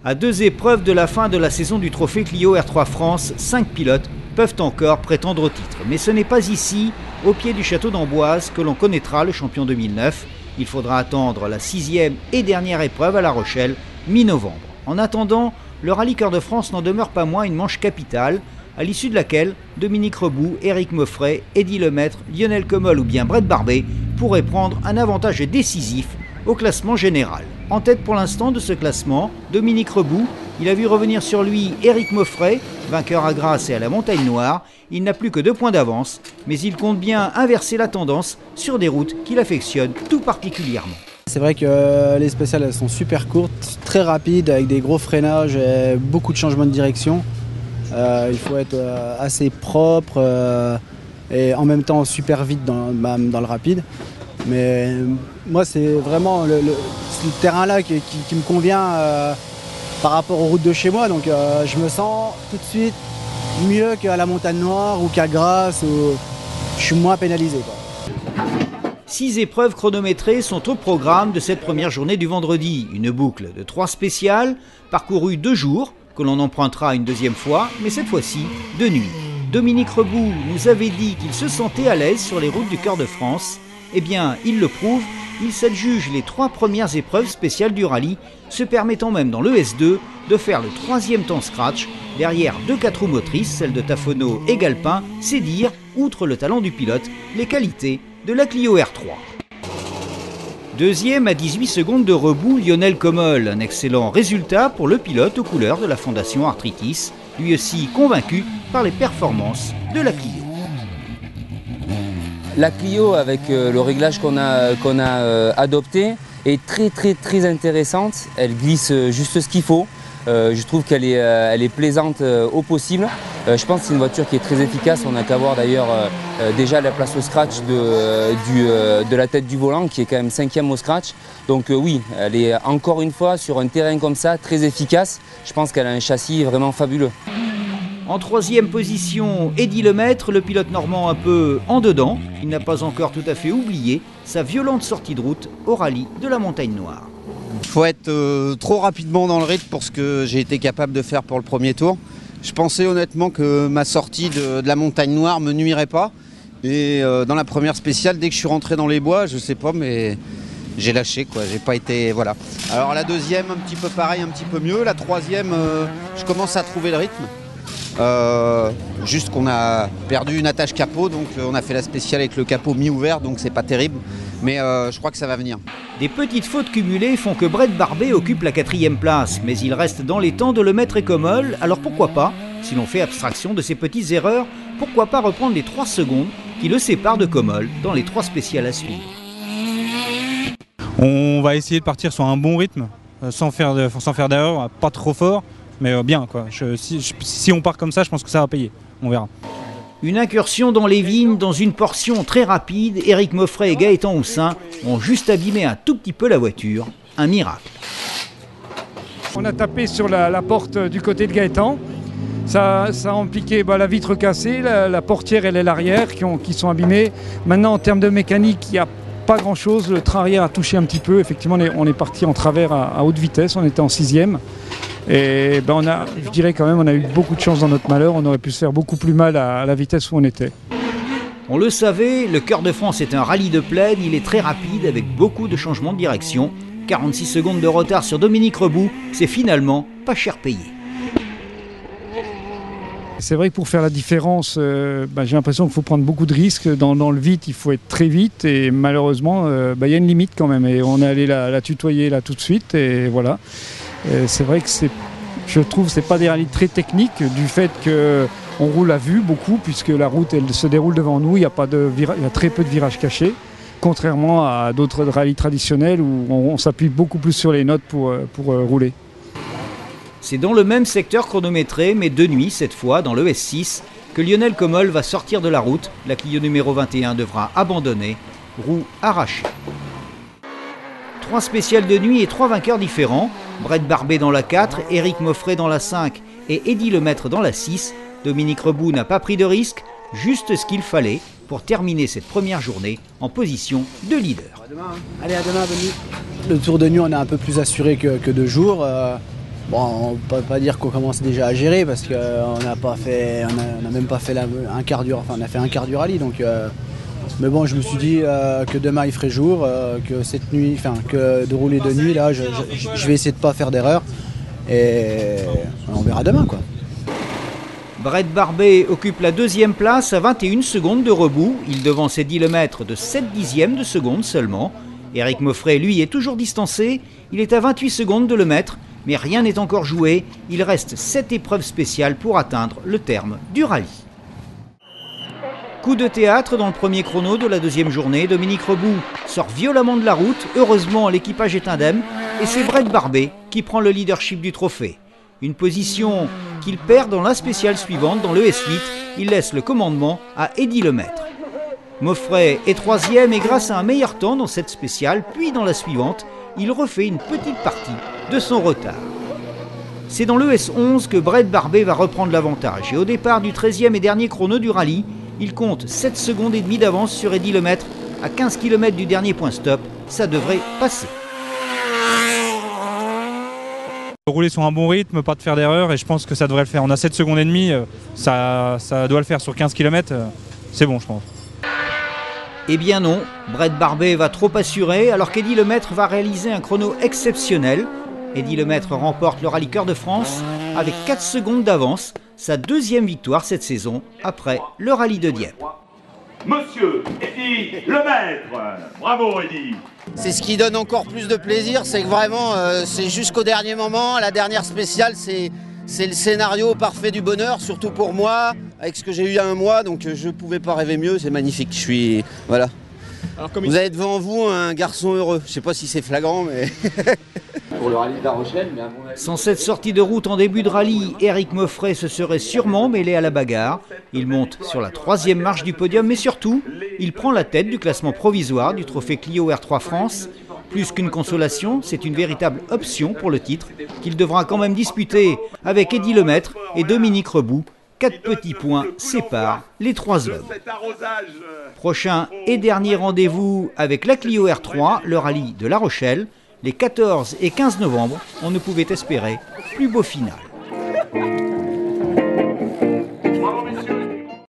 À 2 épreuves de la fin de la saison du Trophée Clio R3 France, 5 pilotes peuvent encore prétendre au titre. Mais ce n'est pas ici, au pied du château d'Amboise, que l'on connaîtra le champion 2009. Il faudra attendre la 6e et dernière épreuve à La Rochelle, mi-novembre. En attendant, le Rallye Cœur de France n'en demeure pas moins une manche capitale, à l'issue de laquelle Dominique Rebout, Éric Moffret, Eddy Lemaitre, Lionel Commol ou bien Brett Barbet pourraient prendre un avantage décisif au classement général. En tête pour l'instant de ce classement, Dominique Rebout. Il a vu revenir sur lui Éric Moffret, vainqueur à Grasse et à la Montagne Noire. Il n'a plus que 2 points d'avance, mais il compte bien inverser la tendance sur des routes qu'il affectionne tout particulièrement. C'est vrai que les spéciales elles sont super courtes, très rapides, avec des gros freinages et beaucoup de changements de direction. Il faut être assez propre et en même temps super vite dans le rapide. Mais moi c'est vraiment le terrain-là qui me convient par rapport aux routes de chez moi. Donc je me sens tout de suite mieux qu'à la Montagne Noire ou qu'à Grasse. Je suis moins pénalisé, quoi. 6 épreuves chronométrées sont au programme de cette première journée du vendredi. Une boucle de 3 spéciales, parcourue 2 jours, que l'on empruntera une deuxième fois, mais cette fois-ci de nuit. Dominique Rebout nous avait dit qu'il se sentait à l'aise sur les routes du Cœur de France. Eh bien, il le prouve, il s'adjuge les 3 premières épreuves spéciales du rallye, se permettant même dans le S2 de faire le 3e temps scratch, derrière 2 4 roues motrices, celles de Tafono et Galpin, c'est dire, outre le talent du pilote, les qualités de la Clio R3. Deuxième à 18 secondes de Rebout, Lionel Commol, un excellent résultat pour le pilote aux couleurs de la Fondation Arthritis, lui aussi convaincu par les performances de la Clio. La Clio, avec le réglage qu'on a adopté, est très intéressante. Elle glisse juste ce qu'il faut. Je trouve qu'elle est plaisante au possible. Je pense que c'est une voiture qui est très efficace. On n'a qu'à voir d'ailleurs déjà la place au scratch de la tête du volant, qui est quand même 5e au scratch. Donc oui, elle est encore une fois sur un terrain comme ça, très efficace. Je pense qu'elle a un châssis vraiment fabuleux. En 3e position, Eddy Lemaitre, le pilote normand un peu en dedans. Il n'a pas encore tout à fait oublié sa violente sortie de route au rallye de la Montagne Noire. Il faut être trop rapidement dans le rythme pour ce que j'ai été capable de faire pour le premier tour. Je pensais honnêtement que ma sortie de la Montagne Noire me nuirait pas. Et dans la première spéciale, dès que je suis rentré dans les bois, je sais pas, mais j'ai lâché, quoi. J'ai pas été, voilà. Alors la deuxième, un petit peu pareil, un petit peu mieux. La troisième, je commence à trouver le rythme. Juste qu'on a perdu une attache capot, donc on a fait la spéciale avec le capot mi-ouvert, donc c'est pas terrible, mais je crois que ça va venir. Des petites fautes cumulées font que Brett Barbet occupe la 4e place, mais il reste dans les temps de Lemaitre et Commol, alors pourquoi pas, si l'on fait abstraction de ces petites erreurs, pourquoi pas reprendre les 3 secondes qui le séparent de Commol dans les 3 spéciales à suivre. On va essayer de partir sur un bon rythme, sans faire d'erreur, pas trop fort. Mais bien, quoi. Si on part comme ça, je pense que ça va payer. On verra. Une incursion dans les vignes, dans une portion très rapide. Éric Moffret et Gaëtan Houssin ont juste abîmé un tout petit peu la voiture. Un miracle. On a tapé sur la porte du côté de Gaëtan. Ça a impliqué la vitre cassée, la portière et l'aile arrière qui sont abîmées. Maintenant, en termes de mécanique, il n'y a pas grand-chose. Le train arrière a touché un petit peu. Effectivement, on est parti en travers à haute vitesse. On était en 6e. Et je dirais quand même, on a eu beaucoup de chance dans notre malheur. On aurait pu se faire beaucoup plus mal à la vitesse où on était. On le savait, le Cœur de France est un rallye de plaine. Il est très rapide avec beaucoup de changements de direction. 46 secondes de retard sur Dominique Rebout, c'est finalement pas cher payé. C'est vrai que pour faire la différence, j'ai l'impression qu'il faut prendre beaucoup de risques. Dans le vite, il faut être très vite. Et malheureusement, il y a une limite quand même. Et on est allé la tutoyer là tout de suite. Et voilà. C'est vrai que je trouve que ce n'est pas des rallyes très techniques du fait qu'on roule à vue beaucoup puisque la route elle se déroule devant nous, il y a très peu de virages cachés, contrairement à d'autres rallyes traditionnels où on s'appuie beaucoup plus sur les notes pour rouler. C'est dans le même secteur chronométré, mais de nuit cette fois, dans le S6, que Lionel Commol va sortir de la route. La Clio numéro 21 devra abandonner, roue arrachée. 3 spéciales de nuit et 3 vainqueurs différents. Brett Barbet dans la 4, Éric Moffret dans la 5 et Eddy Lemaitre dans la 6. Dominique Rebout n'a pas pris de risque, juste ce qu'il fallait pour terminer cette première journée en position de leader. Allez, à demain, Benny. Le tour de nuit, on est un peu plus assuré que de jour. Bon, on ne peut pas dire qu'on commence déjà à gérer parce qu'on n'a pas fait, on a même pas fait un quart du, enfin on a fait un quart du rallye. Donc, mais bon, je me suis dit que demain il ferait jour, que cette nuit, enfin que de rouler de nuit là, je vais essayer de pas faire d'erreur et on verra demain quoi. Brett Barbet occupe la deuxième place à 21 secondes de Rebout. Il devance Eddy Lemaitre de 7 dixièmes de seconde seulement. Éric Mauffret, lui, est toujours distancé. Il est à 28 secondes de Lemaitre, mais rien n'est encore joué. Il reste 7 épreuves spéciales pour atteindre le terme du rallye. Coup de théâtre dans le premier chrono de la deuxième journée. Dominique Rebout sort violemment de la route. Heureusement, l'équipage est indemne. Et c'est Brett Barbet qui prend le leadership du trophée. Une position qu'il perd dans la spéciale suivante, dans le S8. Il laisse le commandement à Eddy Lemaitre. Mauffret est troisième et grâce à un meilleur temps dans cette spéciale, puis dans la suivante, il refait une petite partie de son retard. C'est dans le S11 que Brett Barbet va reprendre l'avantage. Et au départ du 13e et dernier chrono du rallye, il compte 7 secondes et demie d'avance sur Eddy Lemaitre. À 15 km du dernier point stop, ça devrait passer. Rouler sur un bon rythme, pas de faire d'erreur et je pense que ça devrait le faire. On a 7 secondes et demie, ça doit le faire sur 15 km, c'est bon je pense. Eh bien non, Brett Barbet va trop assurer alors qu'Eddy Lemaitre va réaliser un chrono exceptionnel. Eddy Lemaitre remporte le rallye Cœur de France avec 4 secondes d'avance, sa deuxième victoire cette saison après le rallye de Dieppe. Monsieur Eddy Lemaitre, bravo Eddy. C'est ce qui donne encore plus de plaisir, c'est que vraiment c'est jusqu'au dernier moment, la dernière spéciale c'est le scénario parfait du bonheur, surtout pour moi, avec ce que j'ai eu il y a un mois, donc je ne pouvais pas rêver mieux, c'est magnifique, je suis... Voilà. Alors, vous avez devant vous un garçon heureux, je ne sais pas si c'est flagrant, mais... Pour le rallye de La Rochelle, mais à mon avis... Sans cette sortie de route en début de rallye, Éric Mauffret se serait sûrement mêlé à la bagarre. Il monte sur la 3e marche du podium, mais surtout, il prend la tête du classement provisoire du trophée Clio R3 France. Plus qu'une consolation, c'est une véritable option pour le titre qu'il devra quand même disputer avec Eddy Lemaitre et Dominique Rebout. 4 petits points séparent les 3 hommes. Prochain et dernier rendez-vous avec la Clio R3, le rallye de La Rochelle. Les 14 et 15 novembre, on ne pouvait espérer plus beau final.